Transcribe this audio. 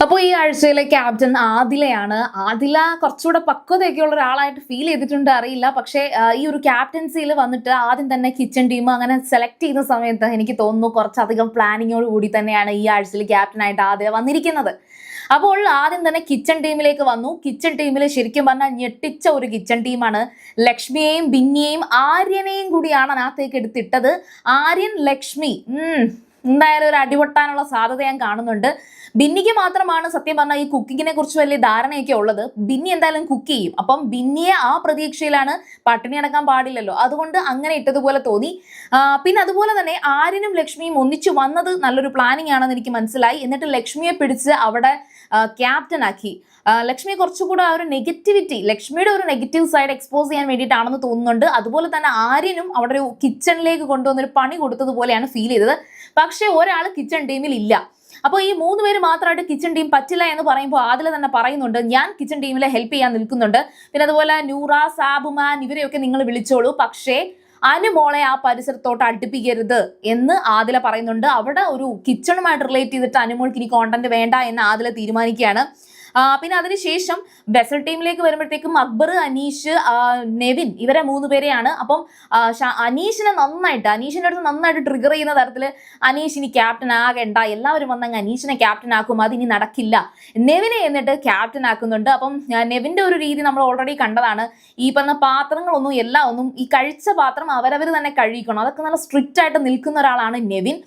അപ്പോൾ ഈ ആഴ്ചയിലെ ക്യാപ്റ്റൻ ആദിലയാണ്. ആദില കുറച്ചുകൂടെ പക്വതയൊക്കെ ഉള്ള ഒരാളായിട്ട് ഫീൽ ചെയ്തിട്ടുണ്ട്, അറിയില്ല. പക്ഷേ ഈ ഒരു ക്യാപ്റ്റൻസിയിൽ വന്നിട്ട് ആദ്യം തന്നെ കിച്ചൺ ടീം അങ്ങനെ സെലക്ട് ചെയ്യുന്ന സമയത്ത് എനിക്ക് തോന്നുന്നു കുറച്ചധികം പ്ലാനിങ്ങോട് കൂടി തന്നെയാണ് ഈ ആഴ്ചയിൽ ക്യാപ്റ്റനായിട്ട് ആദില വന്നിരിക്കുന്നത്. അപ്പോൾ ആദ്യം തന്നെ കിച്ചൺ ടീമിലേക്ക് വന്നു. കിച്ചൺ ടീമിൽ ശരിക്കും പറഞ്ഞാൽ ഞെട്ടിച്ച ഒരു കിച്ചൺ ടീമാണ്. ലക്ഷ്മിയെയും ബിന്നിയെയും ആര്യനെയും കൂടിയാണ് അതിനകത്തേക്ക് എടുത്തിട്ടത്. ആര്യൻ ലക്ഷ്മി എന്തായാലും ഒരു അടിപൊട്ടാനുള്ള സാധ്യത ഞാൻ കാണുന്നുണ്ട്. ബിന്നിക്ക് മാത്രമാണ് സത്യം പറഞ്ഞാൽ ഈ കുക്കിങ്ങിനെ കുറിച്ച് വലിയ ധാരണയൊക്കെ ഉള്ളത്. ബിന്നി എന്തായാലും കുക്ക് ചെയ്യും. അപ്പം ബിന്നിയെ ആ പ്രതീക്ഷയിലാണ്, പട്ടിണി അടക്കാൻ പാടില്ലല്ലോ, അതുകൊണ്ട് അങ്ങനെ ഇട്ടതുപോലെ തോന്നി. പിന്നെ അതുപോലെ തന്നെ ആര്യനും ലക്ഷ്മിയും ഒന്നിച്ചു വന്നത് നല്ലൊരു പ്ലാനിങ് ആണെന്ന് എനിക്ക് മനസ്സിലായി. എന്നിട്ട് ലക്ഷ്മിയെ പിടിച്ച് അവിടെ ക്യാപ്റ്റൻ ആക്കി. ലക്ഷ്മി കുറച്ചുകൂടെ ആ ഒരു നെഗറ്റിവിറ്റി, ലക്ഷ്മിയുടെ ഒരു നെഗറ്റീവ് സൈഡ് എക്സ്പോസ് ചെയ്യാൻ വേണ്ടിയിട്ടാണെന്ന് തോന്നുന്നുണ്ട്. അതുപോലെ തന്നെ ആര്യനും അവിടെ ഒരു കിച്ചണിലേക്ക് കൊണ്ടുവന്നൊരു പണി കൊടുത്തതുപോലെയാണ് ഫീൽ ചെയ്തത്. പക്ഷെ ഒരാൾ കിച്ചൺ ടീമിൽ ഇല്ല. അപ്പോൾ ഈ 3 പേര് മാത്രമായിട്ട് കിച്ചൺ ടീം പറ്റില്ല എന്ന് പറയുമ്പോൾ ആദില തന്നെ പറയുന്നുണ്ട്, ഞാൻ കിച്ചൺ ടീമിലെ ഹെൽപ്പ് ചെയ്യാൻ നിൽക്കുന്നുണ്ട്. പിന്നെ അതുപോലെ നൂറ, സാബുമാൻ ഇവരെയൊക്കെ നിങ്ങൾ വിളിച്ചോളൂ, പക്ഷേ അനുമോളെ ആ പരിസരത്തോട്ട് അടുപ്പിക്കരുത് എന്ന് ആദില പറയുന്നുണ്ട്. അവിടെ ഒരു കിച്ചണുമായിട്ട് റിലേറ്റ് ചെയ്തിട്ട് അനുമോൾക്ക് ഇനി കോണ്ടന്റ് വേണ്ട എന്ന് ആദില തീരുമാനിക്കുകയാണ്. പിന്നെ അതിനുശേഷം ബെസൽ ടീമിലേക്ക് വരുമ്പോഴത്തേക്കും അക്ബർ, അനീഷ്, നെവിൻ ഇവരെ 3 പേരെയാണ്. അപ്പം അനീഷിന്റെ അടുത്ത് നന്നായിട്ട് ട്രിഗർ ചെയ്യുന്ന തരത്തിൽ അനീഷ് ഇനി ക്യാപ്റ്റൻ ആകേണ്ട, എല്ലാവരും വന്നങ്ങ് അനീഷിനെ ക്യാപ്റ്റൻ ആക്കും, അതിനി നടക്കില്ല. നെവിനെ എന്നിട്ട് ക്യാപ്റ്റൻ ആക്കുന്നുണ്ട്. അപ്പം നെവിന്റെ ഒരു രീതി നമ്മൾ ഓൾറെഡി കണ്ടതാണ്. ഈ പറഞ്ഞ പാത്രങ്ങളൊന്നും എല്ലാം ഒന്നും ഈ കഴിച്ച പാത്രം അവരവർ തന്നെ കഴിക്കണം, അതൊക്കെ നല്ല സ്ട്രിക്റ്റ് ആയിട്ട് നിൽക്കുന്ന ഒരാളാണ് നെവിൻ.